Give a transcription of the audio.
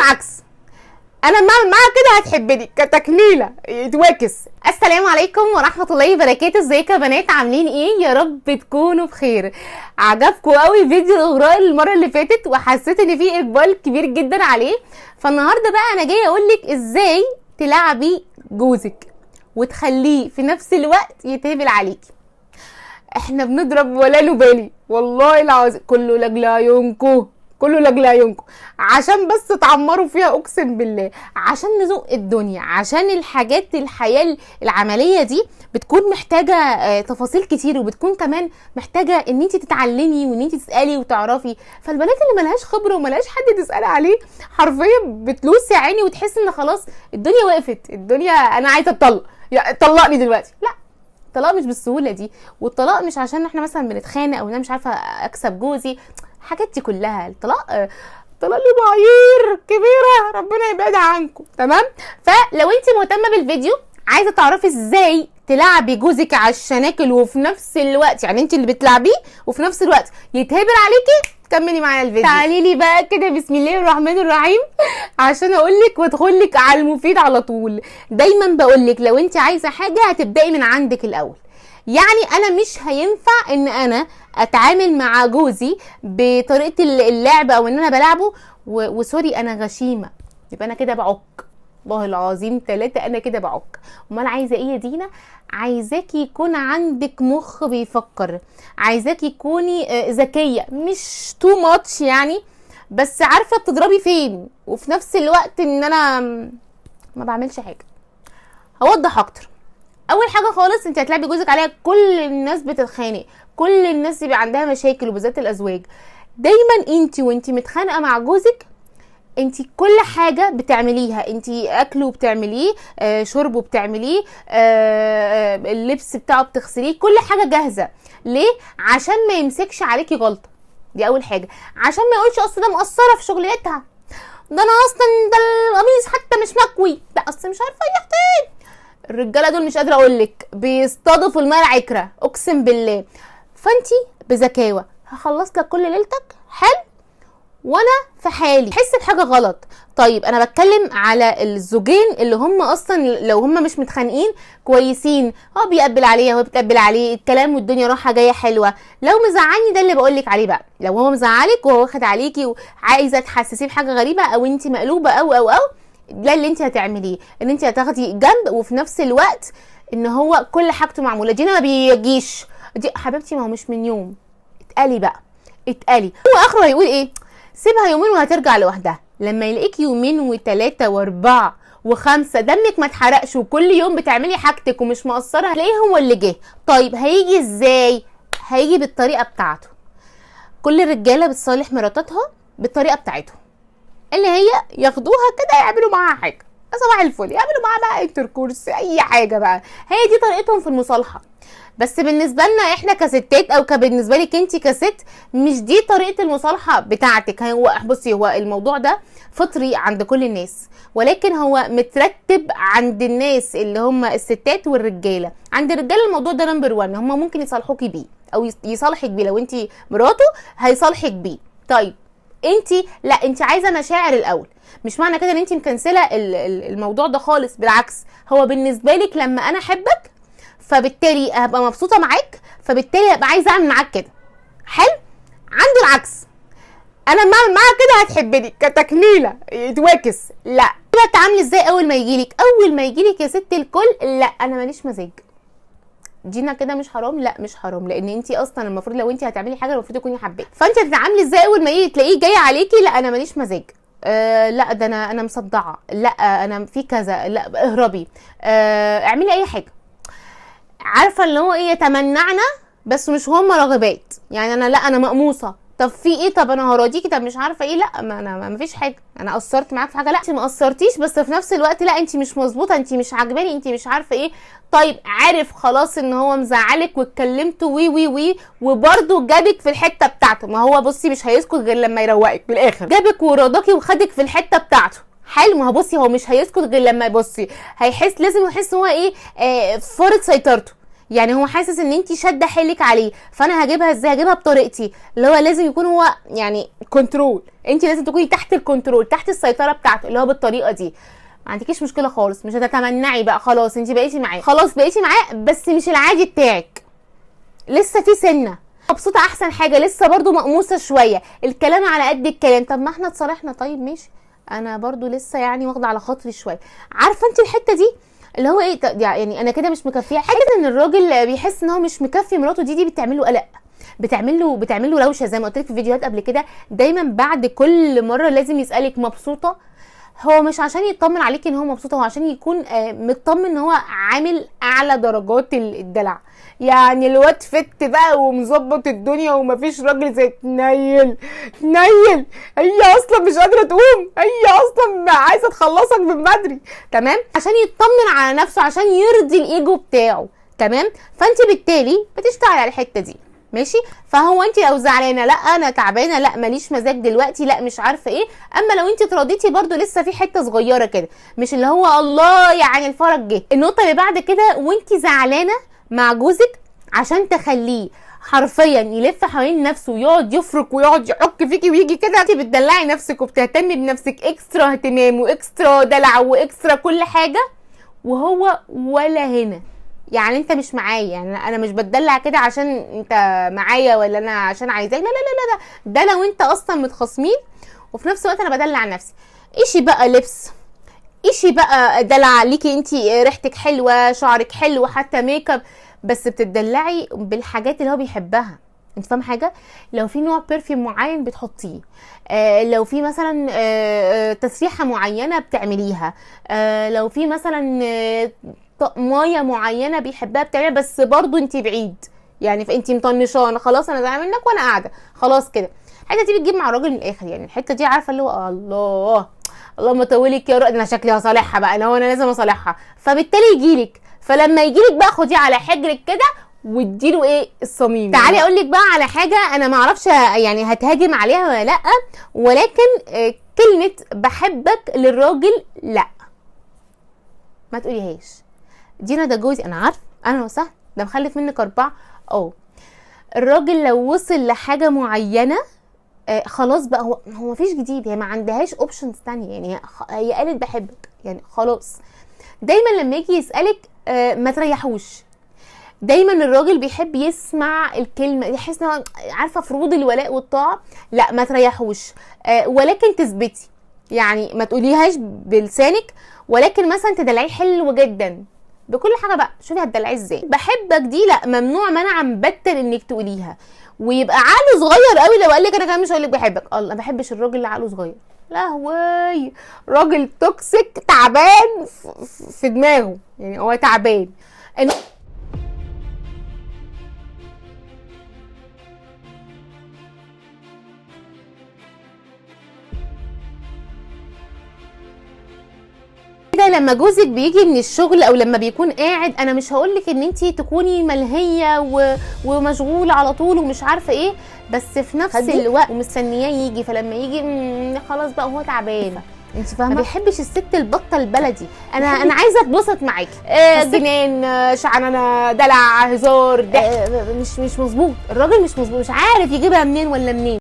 العكس، انا معاها كده هتحبني كتكميله يتواكس. السلام عليكم ورحمه الله وبركاته. ازيكم يا بنات، عاملين ايه؟ يا رب تكونوا بخير. عجبكم قوي فيديو الاغراء المره اللي فاتت وحسيت ان في اقبال كبير جدا عليه، فالنهارده بقى انا جايه اقول لك ازاي تلعبي جوزك وتخليه في نفس الوقت يتهبل عليكي. احنا بنضرب ولا نبالي والله العظيم، كله لاجل عيونكم، كله لاجل عيونكم، عشان بس تعمروا فيها، اقسم بالله عشان نزق الدنيا، عشان الحاجات الحياه العمليه دي بتكون محتاجه تفاصيل كتير، وبتكون كمان محتاجه ان انت تتعلمي وان انت تسالي وتعرفي. فالبنات اللي ملهاش خبره وملهاش حد تسالي عليه حرفيا بتلوس يا عيني وتحس ان خلاص الدنيا وقفت، الدنيا انا عايزه اتطلق، طلقني دلوقتي. لا، الطلاق مش بالسهوله دي، والطلاق مش عشان احنا مثلا بنتخانق او انا مش عارفه اكسب جوزي، الحاجات دي كلها. الطلاق ليه معايير كبيره، ربنا يبعدها عنكم، تمام؟ فلو انت مهتمه بالفيديو، عايزه تعرفي ازاي تلعبي جوزك على الشناكل وفي نفس الوقت يعني انت اللي بتلعبيه وفي نفس الوقت يتهبل عليكي، كملي معايا الفيديو. تعالي لي بقى كده بسم الله الرحمن الرحيم عشان اقول لك وادخل لك على المفيد على طول. دايما بقول لك لو انت عايزه حاجه هتبداي من عندك الاول. يعني انا مش هينفع ان انا اتعامل مع جوزي بطريقه اللعب او ان انا بلعبه وسوري انا غشيمه، يبقى انا كده بعك، والله العظيم 3 انا كده بعك. امال عايزه ايه يا دينا؟ عايزاكي يكون عندك مخ بيفكر، عايزاكي يكوني ذكيه، مش تو ماتش يعني، بس عارفه بتضربي فين، وفي نفس الوقت ان انا ما بعملش حاجه. هوضح اكتر. اول حاجه خالص انت هتلعبي جوزك عليها، كل الناس بتتخانق، كل الناس بيبقى عندها مشاكل وبالذات الازواج. دايما انت وانت متخانقه مع جوزك، انت كل حاجه بتعمليها، انت اكله بتعمليه، شربه بتعمليه، اللبس بتاعه بتغسليه، كل حاجه جاهزه. ليه؟ عشان ما يمسكش عليكي غلطه، دي اول حاجه. عشان ما يقولش اصل ده مقصره في شغلتها، ده انا اصلا ده القميص حتى مش مكوي، ده اصل مش عارفه يا اختي. الرجاله دول مش قادره اقولك بيصطادوا في الماء العكره، اقسم بالله. فانتي بذكاوه هخلص لك كل ليلتك حلو وانا في حالي، حس بحاجه غلط. طيب انا بتكلم على الزوجين اللي هم اصلا لو هم مش متخانقين كويسين، هو بيقبل عليها وهي بتقبل عليه، الكلام والدنيا رايحه جايه حلوه. لو مزعلني ده اللي بقولك عليه بقى، لو هو مزعلك وهو واخد عليكي وعايزه تحسسيه بحاجه غريبه او انت مقلوبه او ده اللي انت هتعمليه، ان انت هتاخدي جنب وفي نفس الوقت ان هو كل حاجته معموله. دينا ما بيجيش دي حبيبتي، ما هو مش من يوم، اتقلي بقى، اتقلي. هو اخره هيقول ايه؟ سيبها يومين وهترجع لوحدها. لما يلاقيك يومين و3 و4 و5 دمك ما اتحرقش وكل يوم بتعملي حاجتك ومش مقصره، هتلاقيه هو اللي جه. طيب هيجي ازاي؟ هيجي بالطريقه بتاعته. كل الرجاله بتصالح مراتاتها بالطريقه بتاعتهم، اللي هي ياخدوها كده يعملوا معاها حاجه، صباح الفل، يعملوا معاها بقى انتركورس، اي حاجه بقى، هي دي طريقتهم في المصالحه. بس بالنسبه لنا احنا كستات او بالنسبه لك انت كست، مش دي طريقه المصالحه بتاعتك. هو بصي، هو الموضوع ده فطري عند كل الناس، ولكن هو مترتب عند الناس اللي هم الستات والرجاله. عند الرجاله الموضوع ده نمبر 1، هم ممكن يصالحوكي بيه او يصالحك بيه، لو انت مراته هيصالحك بيه. طيب انت لا، انت عايزه مشاعر الاول. مش معنى كده ان انت مكنسله الموضوع ده خالص، بالعكس. هو بالنسبه لك لما انا احبك فبالتالي هبقى مبسوطه معاك، فبالتالي هبقى عايزه اعمل معاك كده حلو. عنده العكس، انا بعمل معاك كده هتحبني كتكميله يتواكس. لا، تبقى تعاملي ازاي اول ما يجيلك؟ اول ما يجيلك يا ست الكل، لا انا ماليش مزاج. دينا كده مش حرام؟ لا مش حرام، لان انت اصلا المفروض لو انت هتعملي حاجه المفروض تكوني حباه. فانت هتتعاملي ازاي اول ما تلاقيه جاي عليكي؟ لا انا ماليش مزاج، لا ده انا مصدعه، لا انا في كذا، لا اهربي، اعملي اي حاجه. عارفه اللي هو ايه؟ يتمنعنا بس مش هم راغبات. يعني انا لا انا مقموصه، طب في ايه؟ طب انا هراضيكي، طب مش عارفه ايه، لا ما انا ما فيش حاجه، انا قصرت معاك في حاجه؟ لا انت ما قصرتيش، بس في نفس الوقت لا انت مش مظبوطه، انت مش عاجباني، انت مش عارفه ايه. طيب عارف خلاص ان هو مزعلك واتكلمتوا وي وبرده جابك في الحته بتاعته. ما هو بصي مش هيسكت غير لما يروقك بالاخر، جابك ورضاكي وخدك في الحته بتاعته حلو. ما هو بصي هو مش هيسكت غير لما بصي هيحس، لازم يحس هو ايه؟ فرض سيطرته. يعني هو حاسس ان انت شاده حيلك عليه، فانا هجيبها ازاي؟ هجيبها بطريقتي، اللي هو لازم يكون هو يعني كنترول، انت لازم تكوني تحت الكنترول، تحت السيطره بتاعته، اللي هو بالطريقه دي. ما عندكيش مشكله خالص، مش هتتمنعي بقى، خلاص انت بقيتي معاه، خلاص بقيتي معاه، بس مش العادي بتاعك، لسه في سنه مبسوطه، احسن حاجه لسه برضو مقموصه شويه، الكلام على قد الكلام. طب ما احنا اتصالحنا، طيب ماشي، انا برضو لسه يعني واخده على خاطري شويه. عارفه انت الحته دي اللي هو ايه؟ يعني انا كده مش مكفيه. حته ان الراجل بيحس ان هو مش مكفي مراته، دي بتعمل له قلق، بتعمل له روشه، زي ما قلت لك في فيديوهات قبل كده. دايما بعد كل مره لازم يسالك مبسوطه، هو مش عشان يطمن عليك ان هو مبسوط، هو عشان يكون مطمن ان هو عامل اعلى درجات الدلع. يعني الواد فت بقى ومظبط الدنيا، ومفيش راجل زي تنيل. هي اصلا مش قادره تقوم، هي اصلا عايزه تخلصك من بدري، تمام، عشان يطمن على نفسه، عشان يرضي الايجو بتاعه، تمام. فانت بالتالي بتشتغلي على الحته دي، ماشي. فهو انت لو زعلانه، لا انا تعبانه، لا ماليش مزاج دلوقتي، لا مش عارفه ايه. اما لو انت اتراضيتي برضو لسه في حته صغيره كده، مش اللي هو الله يعني الفرج جه. النقطه اللي بعد كده، وانت زعلانه مع جوزك عشان تخليه حرفيا يلف حوالين نفسه ويقعد يفرك ويقعد يعك فيكي ويجي كده، انت بتدلعي نفسك وبتهتمي بنفسك، اكسترا اهتمام واكسترا دلع واكسترا كل حاجه، وهو ولا هنا. يعني انت مش معايا، يعني انا مش بتدلع كده عشان انت معايا ولا انا عشان عايزاك، لا لا لا لا، ده لو انت اصلا متخاصمين، وفي نفس الوقت انا بدلع نفسي. ايشي بقى لبس، ايشي بقى دلع ليكي، انت ريحتك حلوه، شعرك حلو، حتى ميك اب، بس بتدلعي بالحاجات اللي هو بيحبها. انت فاهم حاجه؟ لو في نوع برفيوم معين بتحطيه، لو في مثلا تسريحه معينه بتعمليها، لو في مثلا طقمايه معينه بيحبها بتعمليها، بس برضو انت بعيد، يعني فانت مطنشانه، خلاص انا زعلانه منك وانا قاعده، خلاص كده. الحته دي بتجيب مع الراجل من الاخر، يعني الحته دي عارفه اللي هو الله اللهم طولك يا رؤى، انا شكلي هصالحها بقى، انا لازم اصالحها، فبالتالي يجيلك. فلما يجيلك بقى خديه على حجرك كده واديله ايه؟ الصميم. تعالي اقول لك بقى على حاجه، انا ما اعرفش يعني هتهاجم عليها ولا لا، ولكن كلمه بحبك للراجل لا، ما تقوليهاش. دينا ده جوزي، انا عارف، انا وسهل، ده مخلف منك 4. الراجل لو وصل لحاجه معينه خلاص بقى، هو مفيش جديد، هي ما عندهاش اوبشنز تانية، يعني هي قالت بحبك يعني خلاص. دايما لما يجي يسألك ما تريحوش. دايما الراجل بيحب يسمع الكلمة، يحس انه عارفة فروض الولاء والطاعة، لا ما تريحوش، ولكن تثبتي، يعني ما تقوليهاش بلسانك، ولكن مثلا تدلعيه حلو جدا بكل حاجه بقى. شوفي هتدلعيه ازاي. بحبك دي لا، ممنوع منعا مبتل انك تقوليها، ويبقى عقله صغير قوي لو قال لك انا كمان مش هقول لك بحبك. الله، ما بحبش الراجل اللي عقله صغير، لهوي، راجل توكسيك تعبان في دماغه، يعني هو تعبان. لما جوزك بيجي من الشغل او لما بيكون قاعد، انا مش هقولك ان انتي تكوني ملهيه ومشغوله على طول ومش عارفه ايه، بس في نفس الوقت ومستنياه يجي، فلما يجي خلاص بقى هو تعبان. انت فاهمه؟ ما بيحبش الست البطه البلدي. انا عايزه اتبسط معاكي، جنان، شعنانه، دلع، هزار، مش مظبوط. الراجل مش مظبوط، مش عارف يجيبها منين ولا منين.